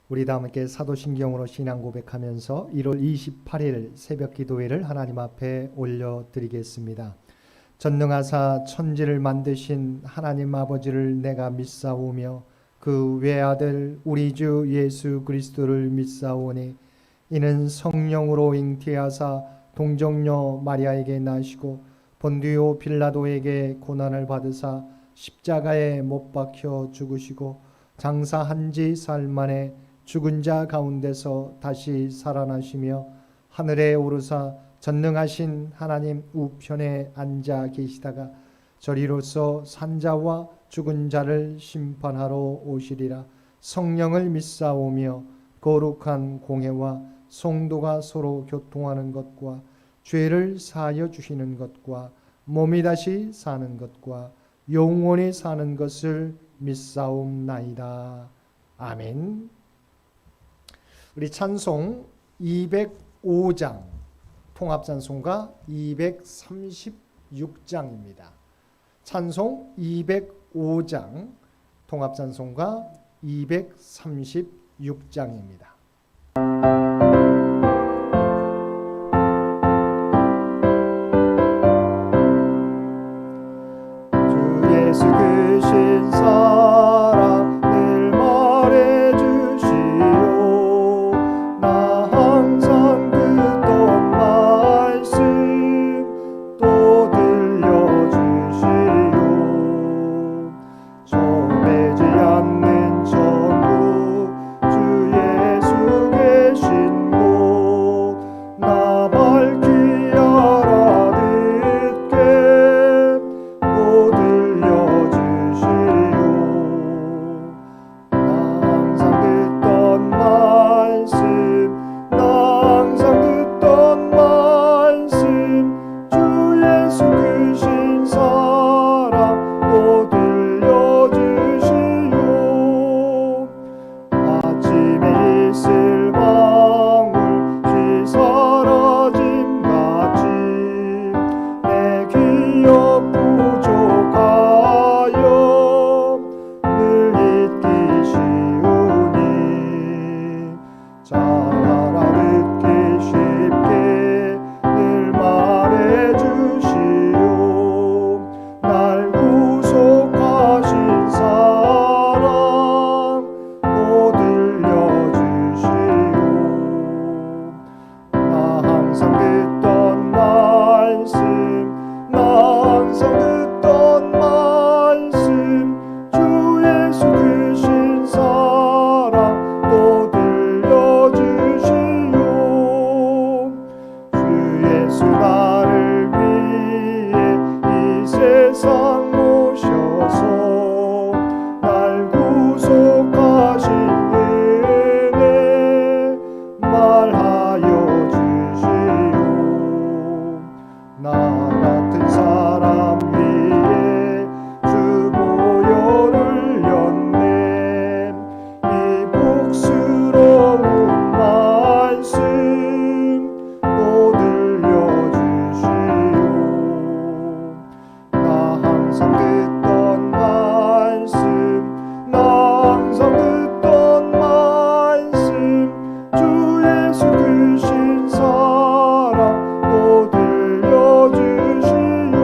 우리 다 함께 사도신경으로 신앙 고백하면서 1월 28일 새벽 기도회를 하나님 앞에 올려드리겠습니다. 전능하사 천지를 만드신 하나님 아버지를 내가 믿사오며 그 외아들 우리 주 예수 그리스도를 믿사오니 이는 성령으로 잉태하사 동정녀 마리아에게 나시고 본디오 빌라도에게 고난을 받으사 십자가에 못 박혀 죽으시고 장사한 지 사흘 만에 죽은 자 가운데서 다시 살아나시며 하늘에 오르사 전능하신 하나님 우편에 앉아 계시다가 저리로서 산자와 죽은 자를 심판하러 오시리라. 성령을 믿사오며 거룩한 공회와 성도가 서로 교통하는 것과 죄를 사하여 주시는 것과 몸이 다시 사는 것과 영원히 사는 것을 믿사옵나이다. 아멘. 우리 찬송 205장, 통합찬송가 236장입니다. 찬송 205장, 통합찬송가 236장입니다. 주 예수 크신 사랑 늘 말해주시오. 나 항상 듣던 말씀 또 들려주시오. 정해지 않는 천국 주 예수 계신 곳 나 밝히 알아듣게 또 들려주시오. 나 항상 듣던 말씀 나 항상 듣던 말씀 주 예수 크신 사랑 또 들려주시오. 아침에 있을 방울 쥐 사라짐 같이 내 기억 부족하여 늘 잊기 쉬우니 잘 알아듣기 쉽게 늘 말해주시오. 날 구속하신 사랑 또 들려주시오. 나 항상 듣던 말씀 나 항상 듣던 말씀 주 예수 크신 사랑 또 들려주시오. 주 예수 나를 위해 이 세상 오셔서 날 구속하신 은혜 말하여 주시오. 나 같은 사람 위에 주 보혈을 흘렸네. 이 복스러운 말씀 또 들려주시오. 나 항상 듣던 말씀 나 항상 듣던 말씀 주 예수 크신 사랑 또 들려주시오.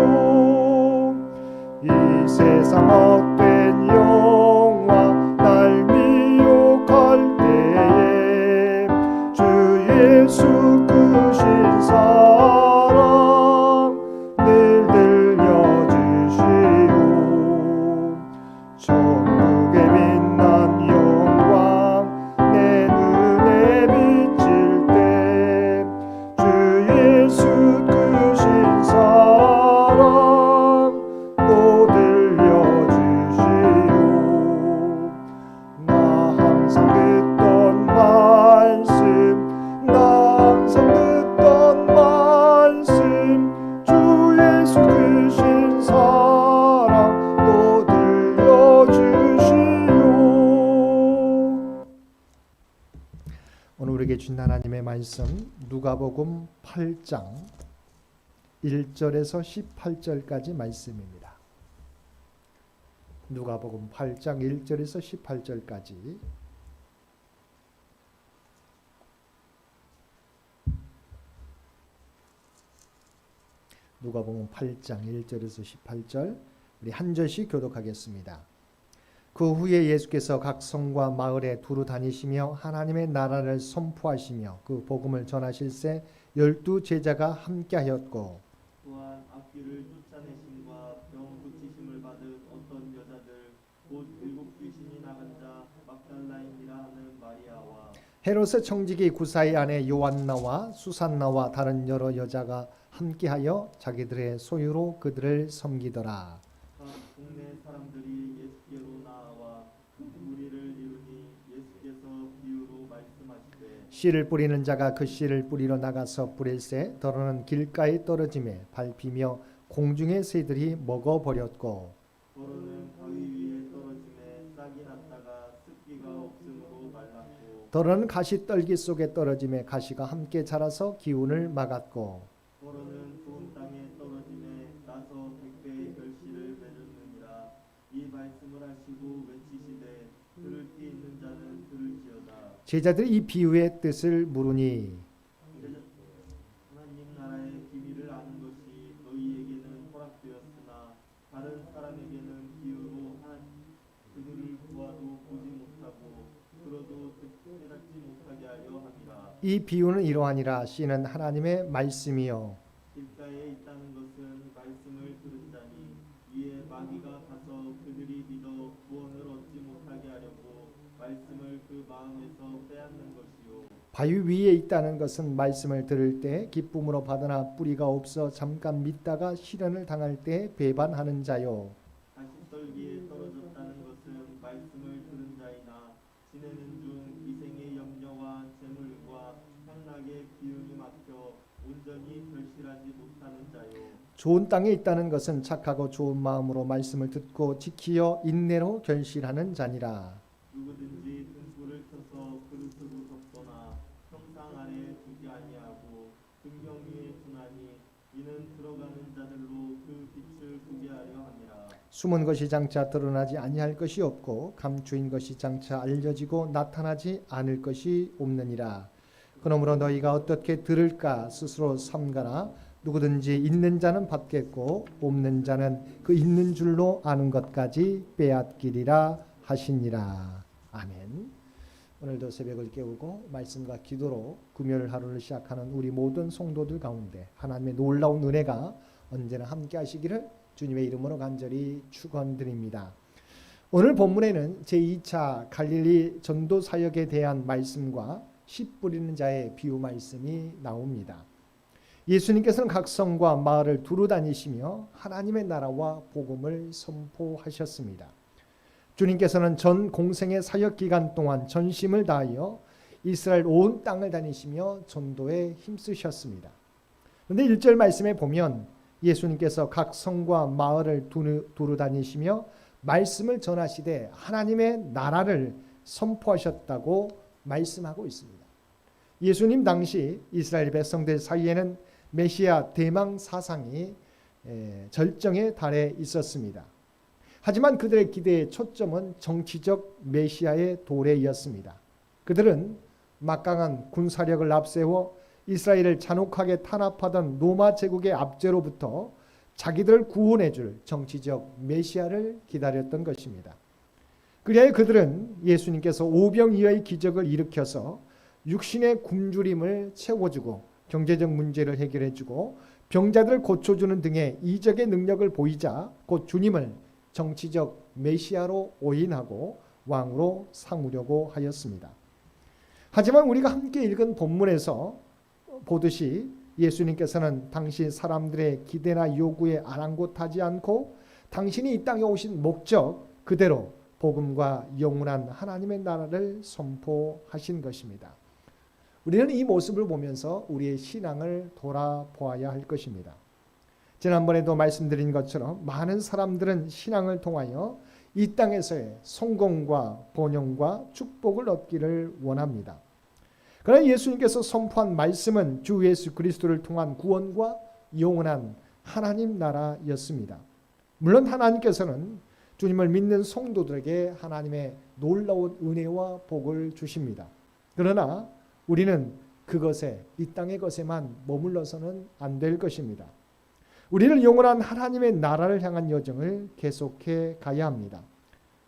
이 세상 헛된 영화 날 미혹할 때에 주 예수 크신 사랑 늘 들려주시오. 천국의 빛난 영광 내 눈에 비칠 때 주 예수 크신 사랑 또 들려주시오. 나 항상 듣던 말씀 나 항상 듣던 말씀 주 예수 크신 사랑 또 들려주시오. 오늘 우리에게 주신 하나님의 말씀 누가복음 8장 1절에서 18절까지 말씀입니다. 누가복음 8장 1절에서 18절까지 누가복음 8장 1절에서 18절 우리 한 절씩 교독하겠습니다. 그 후에 예수께서 각 성과 마을에 두루 다니시며 하나님의 나라를 선포하시며 그 복음을 전하실새 12 제자가 함께하였고 또한 앞길을 쫓아내심과 병 고치심을 받은 어떤 여자들 곧 7 귀신이 나간 자 막달라인이라 하는 마리아와 헤롯의 청지기 구사의 아내 요한나와 수산나와 다른 여러 여자가 함께하여 자기들의 소유로 그들을 섬기더라. 각 동네 사람들이 예수께로 나와 큰 무리를 이루니 예수께서 비유로 말씀하시되 씨를 뿌리는 자가 그 씨를 뿌리러 나가서 뿌릴새 더러는 길가에 떨어짐에 밟히며 공중의 새들이 먹어버렸고 더러는 바위 위에 떨어짐에 싹이 났다가 습기가 없으므로 말랐고 더러는 가시 떨기 속에 떨어짐에 가시가 함께 자라서 기운을 막았고 더러는 좋은 땅에 떨어짐에 나서 100배의 결실을 맺었느니라. 이 말씀을 하시고 외치시되 들을 귀 있는 자는 들을지어다. 제자들이 이 비유의 뜻을 물으니 하나님 나라의 비밀을 아는 것이 너희에게는 허락되었으나 다른 사람에게는 비유로 그들을 구하도 보지 못하고 들어도 깨닫지 못하게 하려 함이라. 이 비유는 이러하니라. 씨는 하나님의 말씀이요 길가에 있다는 것은 말씀을 들은 자니 이에 마귀가 가서 그들이 믿어 구원을 얻지 못하게 하려고 말씀을 그 마음에서 빼앗는 것이요. 바위 위에 있다는 것은 말씀을 들을 때 기쁨으로 받으나 뿌리가 없어 잠깐 믿다가 시련을 당할 때 배반하는 자요. 가시떨기에 떨어졌다는 것은 말씀을 들은 자이나 지내는 중 이생의 염려와 재물과 향락의 기운이 막혀 온전히 결실하지 못하는 자요. 좋은 땅에 있다는 것은 착하고 좋은 마음으로 말씀을 듣고 지키어 인내로 결실하는 자니라. 누구든지 등불을 켜서 그릇으로 덮거나 평상 아래에 두지 아니하고 등경 위에 두나니 이는 들어가는 자들로 그 빛을 보게 하려 함이라. 숨은 것이 장차 드러나지 아니할 것이 없고 감추인 것이 장차 알려지고 나타나지 않을 것이 없느니라. 그러므로 너희가 어떻게 들을까 스스로 삼가라. 누구든지 있는 자는 받겠고 없는 자는 그 있는 줄로 아는 것까지 빼앗기리라 하시니라. 아멘. 오늘도 새벽을 깨우고 말씀과 기도로 금요일 하루를 시작하는 우리 모든 성도들 가운데 하나님의 놀라운 은혜가 언제나 함께 하시기를 주님의 이름으로 간절히 축원드립니다. 오늘 본문에는 제2차 갈릴리 전도 사역에 대한 말씀과 씨 뿌리는 자의 비유 말씀이 나옵니다. 예수님께서는 각 성과 마을을 두루 다니시며 하나님의 나라와 복음을 선포하셨습니다. 주님께서는 전 공생의 사역 기간 동안 전심을 다하여 이스라엘 온 땅을 다니시며 전도에 힘쓰셨습니다. 그런데 1절 말씀에 보면 예수님께서 각 성과 마을을 두루 다니시며 말씀을 전하시되 하나님의 나라를 선포하셨다고 말씀하고 있습니다. 예수님 당시 이스라엘 백성들 사이에는 메시아 대망 사상이 절정에 달해 있었습니다. 하지만 그들의 기대의 초점은 정치적 메시아의 도래였습니다. 그들은 막강한 군사력을 앞세워 이스라엘을 잔혹하게 탄압하던 로마 제국의 압제로부터 자기들을 구원해 줄 정치적 메시아를 기다렸던 것입니다. 그리하여 그들은 예수님께서 오병이어의 기적을 일으켜서 육신의 굶주림을 채워주고 경제적 문제를 해결해주고 병자들을 고쳐주는 등의 이적의 능력을 보이자 곧 주님을 정치적 메시아로 오인하고 왕으로 삼으려고 하였습니다. 하지만 우리가 함께 읽은 본문에서 보듯이 예수님께서는 당시 사람들의 기대나 요구에 아랑곳하지 않고 당신이 이 땅에 오신 목적 그대로 복음과 영원한 하나님의 나라를 선포하신 것입니다. 우리는 이 모습을 보면서 우리의 신앙을 돌아보아야 할 것입니다. 지난번에도 말씀드린 것처럼 많은 사람들은 신앙을 통하여 이 땅에서의 성공과 번영과 축복을 얻기를 원합니다. 그러나 예수님께서 선포한 말씀은 주 예수 그리스도를 통한 구원과 영원한 하나님 나라였습니다. 물론 하나님께서는 주님을 믿는 성도들에게 하나님의 놀라운 은혜와 복을 주십니다. 그러나 우리는 그것에 이 땅의 것에만 머물러서는 안 될 것입니다. 우리는 영원한 하나님의 나라를 향한 여정을 계속해 가야 합니다.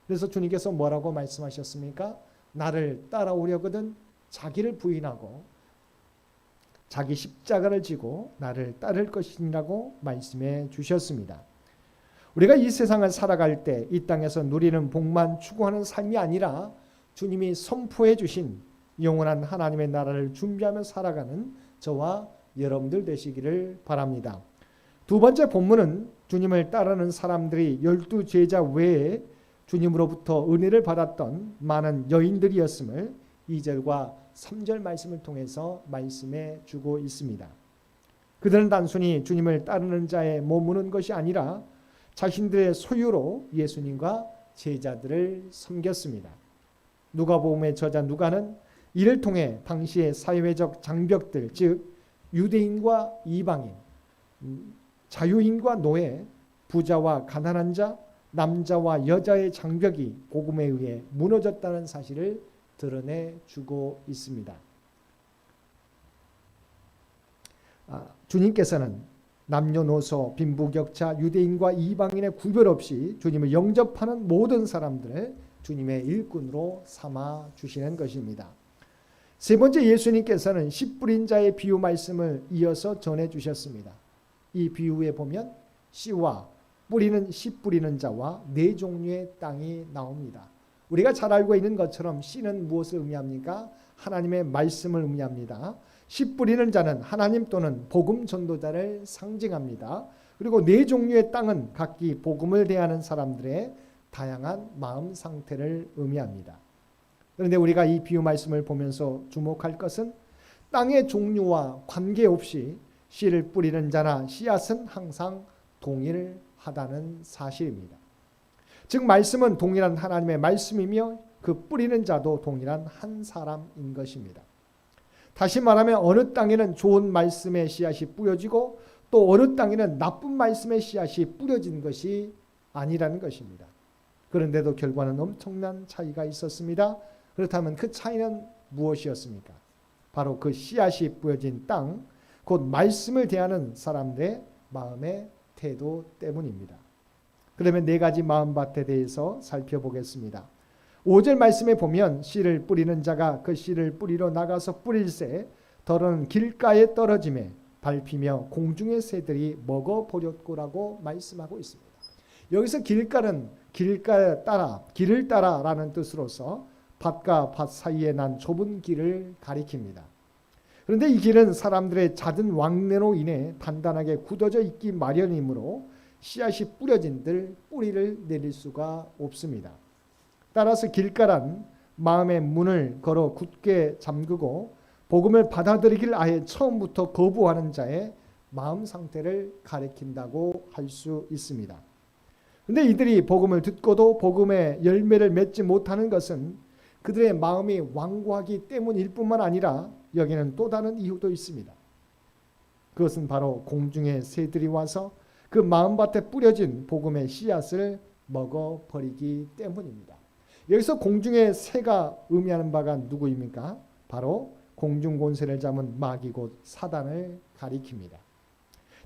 그래서 주님께서 뭐라고 말씀하셨습니까? 나를 따라오려거든 자기를 부인하고 자기 십자가를 지고 나를 따를 것이라고 말씀해 주셨습니다. 우리가 이 세상을 살아갈 때 이 땅에서 누리는 복만 추구하는 삶이 아니라 주님이 선포해 주신 영원한 하나님의 나라를 준비하며 살아가는 저와 여러분들 되시기를 바랍니다. 두 번째 본문은 주님을 따르는 사람들이 12 제자 외에 주님으로부터 은혜를 받았던 많은 여인들이었음을 2절과 3절 말씀을 통해서 말씀해 주고 있습니다. 그들은 단순히 주님을 따르는 자에 머무는 것이 아니라 자신들의 소유로 예수님과 제자들을 섬겼습니다. 누가복음의 저자 누가는 이를 통해 당시의 사회적 장벽들, 즉 유대인과 이방인, 자유인과 노예, 부자와 가난한 자, 남자와 여자의 장벽이 복음에 의해 무너졌다는 사실을 드러내 주고 있습니다. 주님께서는 남녀노소, 빈부격차, 유대인과 이방인의 구별 없이 주님을 영접하는 모든 사람들을 주님의 일꾼으로 삼아 주시는 것입니다. 세 번째, 예수님께서는 씨 뿌린 자의 비유 말씀을 이어서 전해 주셨습니다. 이 비유에 보면 씨와 씨 뿌리는 자와 네 종류의 땅이 나옵니다. 우리가 잘 알고 있는 것처럼 씨는 무엇을 의미합니까? 하나님의 말씀을 의미합니다. 씨 뿌리는 자는 하나님 또는 복음 전도자를 상징합니다. 그리고 네 종류의 땅은 각기 복음을 대하는 사람들의 다양한 마음 상태를 의미합니다. 그런데 우리가 이 비유 말씀을 보면서 주목할 것은 땅의 종류와 관계없이 씨를 뿌리는 자나 씨앗은 항상 동일하다는 사실입니다. 즉 말씀은 동일한 하나님의 말씀이며 그 뿌리는 자도 동일한 한 사람인 것입니다. 다시 말하면 어느 땅에는 좋은 말씀의 씨앗이 뿌려지고 또 어느 땅에는 나쁜 말씀의 씨앗이 뿌려진 것이 아니라는 것입니다. 그런데도 결과는 엄청난 차이가 있었습니다. 그렇다면 그 차이는 무엇이었습니까? 바로 그 씨앗이 뿌려진 땅, 곧 말씀을 대하는 사람들의 마음의 태도 때문입니다. 그러면 네 가지 마음밭에 대해서 살펴보겠습니다. 5절 말씀에 보면 씨를 뿌리는 자가 그 씨를 뿌리러 나가서 뿌릴새 더러는 길가에 떨어짐에 밟히며 공중의 새들이 먹어버렸고라고 말씀하고 있습니다. 여기서 길가는 길을 따라라는 뜻으로서 밭과 밭 사이에 난 좁은 길을 가리킵니다. 그런데 이 길은 사람들의 잦은 왕래로 인해 단단하게 굳어져 있기 마련이므로 씨앗이 뿌려진들 뿌리를 내릴 수가 없습니다. 따라서 길가란 마음의 문을 걸어 굳게 잠그고 복음을 받아들이길 아예 처음부터 거부하는 자의 마음 상태를 가리킨다고 할 수 있습니다. 그런데 이들이 복음을 듣고도 복음의 열매를 맺지 못하는 것은 그들의 마음이 완고하기 때문일 뿐만 아니라 여기는 또 다른 이유도 있습니다. 그것은 바로 공중의 새들이 와서 그 마음밭에 뿌려진 복음의 씨앗을 먹어버리기 때문입니다. 여기서 공중의 새가 의미하는 바가 누구입니까? 바로 공중권세를 잡은 마귀 곧 사단을 가리킵니다.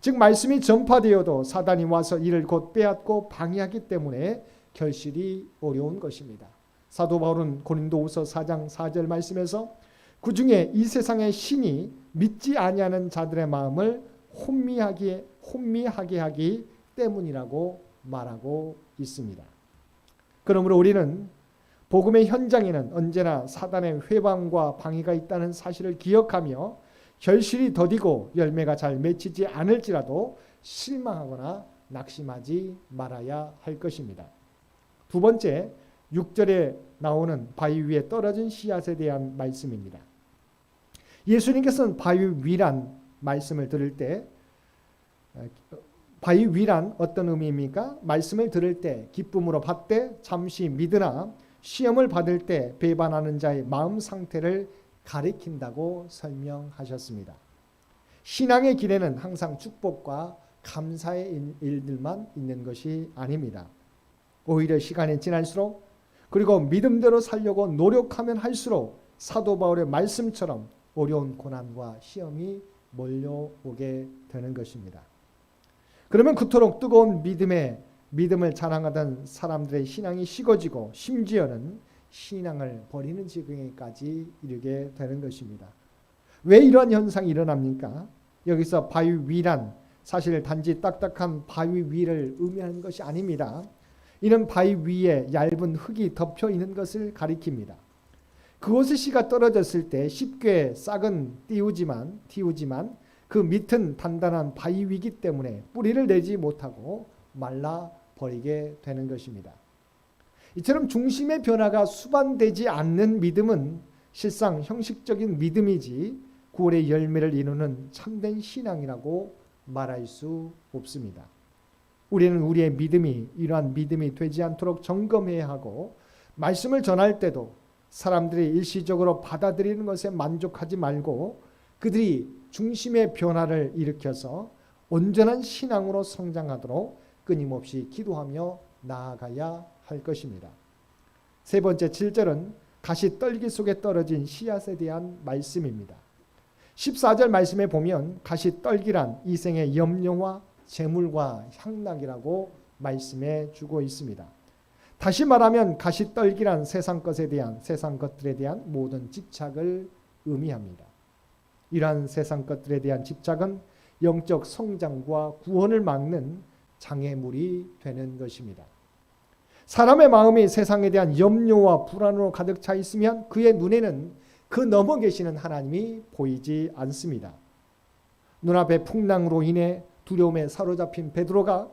즉 말씀이 전파되어도 사단이 와서 이를 곧 빼앗고 방해하기 때문에 결실이 어려운 것입니다. 사도 바울은 고린도후서 4장 4절 말씀에서 그 중에 이 세상의 신이 믿지 아니하는 자들의 마음을 혼미하게 하기 때문이라고 말하고 있습니다. 그러므로 우리는 복음의 현장에는 언제나 사단의 회방과 방해가 있다는 사실을 기억하며 결실이 더디고 열매가 잘 맺히지 않을지라도 실망하거나 낙심하지 말아야 할 것입니다. 두 번째, 6절에 나오는 바위 위에 떨어진 씨앗에 대한 말씀입니다. 예수님께서는 바위 위란 말씀을 들을 때 바위 위란 어떤 의미입니까? 말씀을 들을 때 기쁨으로 받되 잠시 믿으나 시험을 받을 때 배반하는 자의 마음 상태를 가리킨다고 설명하셨습니다. 신앙의 길에는 항상 축복과 감사의 일들만 있는 것이 아닙니다. 오히려 시간이 지날수록 그리고 믿음대로 살려고 노력하면 할수록 사도 바울의 말씀처럼 어려운 고난과 시험이 몰려오게 되는 것입니다. 그러면 그토록 뜨거운 믿음을 자랑하던 사람들의 신앙이 식어지고 심지어는 신앙을 버리는 지경에까지 이르게 되는 것입니다. 왜 이러한 현상이 일어납니까? 여기서 바위 위란 사실 단지 딱딱한 바위 위를 의미하는 것이 아닙니다. 이는 바위 위에 얇은 흙이 덮여 있는 것을 가리킵니다. 그곳에 씨가 떨어졌을 때 쉽게 싹은 띄우지만 그 밑은 단단한 바위 위기 때문에 뿌리를 내지 못하고 말라 버리게 되는 것입니다. 이처럼 중심의 변화가 수반되지 않는 믿음은 실상 형식적인 믿음이지 구원의 열매를 이루는 참된 신앙이라고 말할 수 없습니다. 우리는 우리의 믿음이 이러한 믿음이 되지 않도록 점검해야 하고 말씀을 전할 때도 사람들이 일시적으로 받아들이는 것에 만족하지 말고 그들이 중심의 변화를 일으켜서 온전한 신앙으로 성장하도록 끊임없이 기도하며 나아가야 할 것입니다. 세 번째 7절은 가시떨기 속에 떨어진 씨앗에 대한 말씀입니다. 14절 말씀에 보면 가시떨기란 이생의 염려와 재물과 향락이라고 말씀해 주고 있습니다. 다시 말하면 가시떨기란 세상 것들에 대한 모든 집착을 의미합니다. 이러한 세상 것들에 대한 집착은 영적 성장과 구원을 막는 장애물이 되는 것입니다. 사람의 마음이 세상에 대한 염려와 불안으로 가득 차 있으면 그의 눈에는 그 넘어 계시는 하나님이 보이지 않습니다. 눈앞의 풍랑으로 인해 두려움에 사로잡힌 베드로가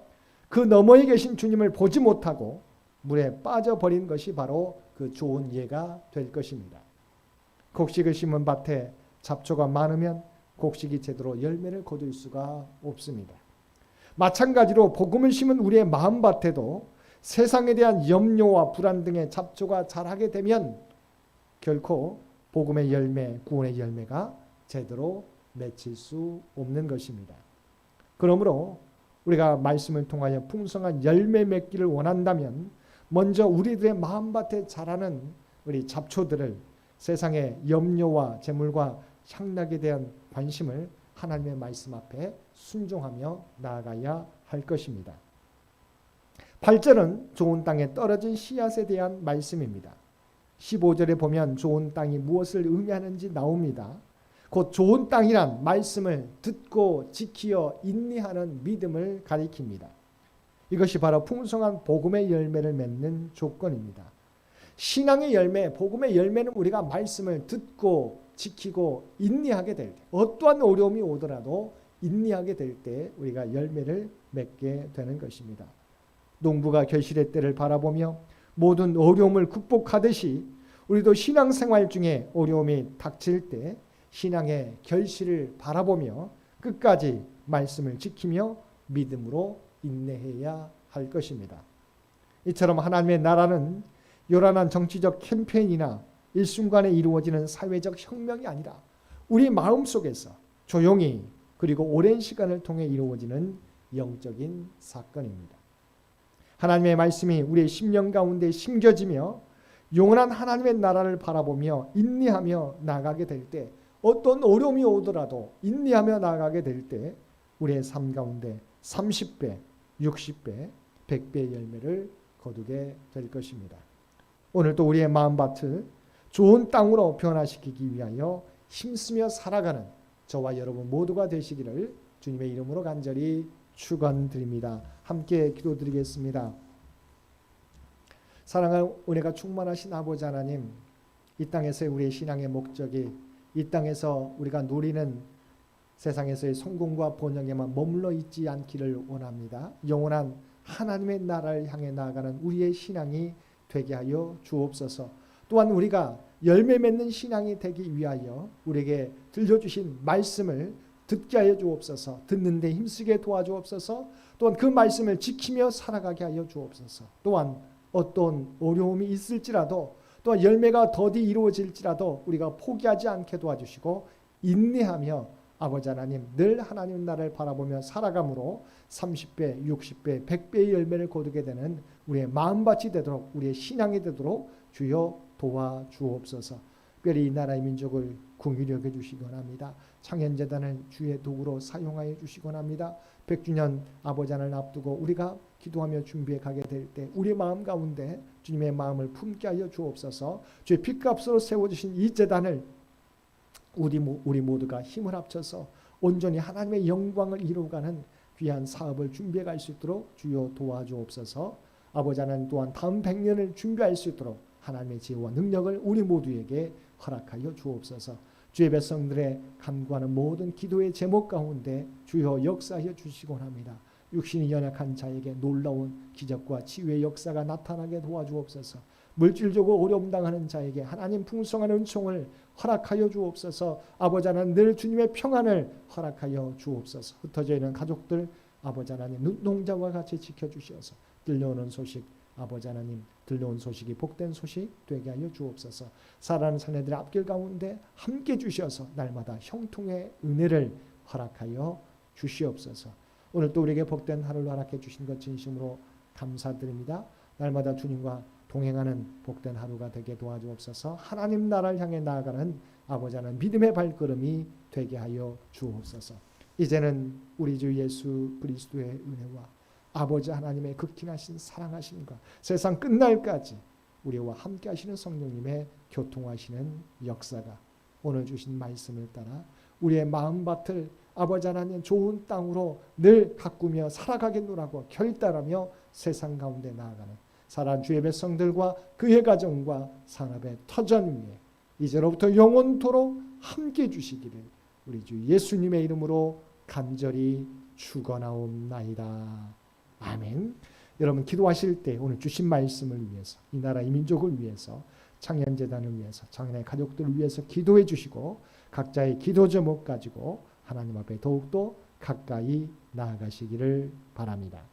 그 너머에 계신 주님을 보지 못하고 물에 빠져버린 것이 바로 그 좋은 예가 될 것입니다. 곡식을 심은 밭에 잡초가 많으면 곡식이 제대로 열매를 거둘 수가 없습니다. 마찬가지로 복음을 심은 우리의 마음밭에도 세상에 대한 염려와 불안 등의 잡초가 자라게 되면 결코 복음의 열매, 구원의 열매가 제대로 맺힐 수 없는 것입니다. 그러므로 우리가 말씀을 통하여 풍성한 열매 맺기를 원한다면 먼저 우리들의 마음밭에 자라는 우리 잡초들을 세상의 염려와 재물과 향락에 대한 관심을 하나님의 말씀 앞에 순종하며 나아가야 할 것입니다. 8절은 좋은 땅에 떨어진 씨앗에 대한 말씀입니다. 15절에 보면 좋은 땅이 무엇을 의미하는지 나옵니다. 곧 좋은 땅이란 말씀을 듣고 지키어 인내하는 믿음을 가리킵니다. 이것이 바로 풍성한 복음의 열매를 맺는 조건입니다. 신앙의 열매, 복음의 열매는 우리가 말씀을 듣고 지키고 인내하게 될 때, 어떠한 어려움이 오더라도 인내하게 될 때 우리가 열매를 맺게 되는 것입니다. 농부가 결실의 때를 바라보며 모든 어려움을 극복하듯이 우리도 신앙생활 중에 어려움이 닥칠 때 신앙의 결실을 바라보며 끝까지 말씀을 지키며 믿음으로 인내해야 할 것입니다. 이처럼 하나님의 나라는 요란한 정치적 캠페인이나 일순간에 이루어지는 사회적 혁명이 아니라 우리 마음속에서 조용히 그리고 오랜 시간을 통해 이루어지는 영적인 사건입니다. 하나님의 말씀이 우리의 심령 가운데 심겨지며 영원한 하나님의 나라를 바라보며 인내하며 나아가게 될 때 어떤 어려움이 오더라도 인내하며 나아가게 될 때 우리의 삶 가운데 30배, 60배, 100배의 열매를 거두게 될 것입니다. 오늘도 우리의 마음밭을 좋은 땅으로 변화시키기 위하여 힘쓰며 살아가는 저와 여러분 모두가 되시기를 주님의 이름으로 간절히 축원드립니다. 함께 기도드리겠습니다. 사랑하는 은혜가 충만하신 아버지 하나님, 이 땅에서의 우리의 신앙의 목적이 이 땅에서 우리가 누리는 세상에서의 성공과 번영에만 머물러 있지 않기를 원합니다. 영원한 하나님의 나라를 향해 나아가는 우리의 신앙이 되게 하여 주옵소서. 또한 우리가 열매 맺는 신앙이 되기 위하여 우리에게 들려주신 말씀을 듣게 하여 주옵소서. 듣는 데 힘쓰게 도와주옵소서. 또한 그 말씀을 지키며 살아가게 하여 주옵소서. 또한 어떤 어려움이 있을지라도 또한 열매가 더디 이루어질지라도 우리가 포기하지 않게 도와주시고 인내하며 아버지 하나님 늘 하나님 나라를 바라보며 살아감으로 30배, 60배, 100배의 열매를 거두게 되는 우리의 마음밭이 되도록 우리의 신앙이 되도록 주여 도와주옵소서. 특별히 이 나라의 민족을 긍휼히 여겨 주시기 원합니다. 창현재단을 주의 도구로 사용하여 주시기 원합니다. 100주년 아버지 하나님을 앞두고 우리가 기도하며 준비해 가게 될 때 우리 마음 가운데 주님의 마음을 품게 하여 주옵소서. 주의 핏값으로 세워주신 이 제단을 우리 모두가 힘을 합쳐서 온전히 하나님의 영광을 이루어가는 귀한 사업을 준비해 갈 수 있도록 주여 도와주옵소서. 아버지 하나님 또한 다음 100년을 준비할 수 있도록 하나님의 지혜와 능력을 우리 모두에게 허락하여 주옵소서. 주의 백성들의 간구하는 모든 기도의 제목 가운데 주여 역사하여 주시곤 합니다. 육신이 연약한 자에게 놀라운 기적과 치유의 역사가 나타나게 도와주옵소서. 물질적으로 어려움 당하는 자에게 하나님 풍성한 은총을 허락하여 주옵소서. 아버지 하나님 늘 주님의 평안을 허락하여 주옵소서. 흩어져 있는 가족들 아버지 하나님 눈동자와 같이 지켜주셔서 들려오는 소식 아버지 하나님 들려온 소식이 복된 소식 되게 하여 주옵소서. 살아가는 사내들의 앞길 가운데 함께 주셔서 날마다 형통의 은혜를 허락하여 주시옵소서. 오늘 또 우리에게 복된 하루를 허락해 주신 것 진심으로 감사드립니다. 날마다 주님과 동행하는 복된 하루가 되게 도와주옵소서. 하나님 나라를 향해 나아가는 아버지 하나님 믿음의 발걸음이 되게 하여 주옵소서. 이제는 우리 주 예수 그리스도의 은혜와 아버지 하나님의 극진하신 사랑하심과 세상 끝날까지 우리와 함께 하시는 성령님의 교통하시는 역사가 오늘 주신 말씀을 따라 우리의 마음밭을 아버지 하나님 좋은 땅으로 늘 가꾸며 살아가겠노라고 결단하며 세상 가운데 나아가는 살아난 주의 백성들과 그의 가정과 산업의 터전 위에 이제로부터 영원토록 함께 주시기를 우리 주 예수님의 이름으로 간절히 축원하옵나이다. 아멘. 여러분 기도하실 때 오늘 주신 말씀을 위해서 이 나라 이 민족을 위해서 창현재단을 위해서 창현의 가족들을 위해서 기도해 주시고 각자의 기도 제목 가지고 하나님 앞에 더욱더 가까이 나아가시기를 바랍니다.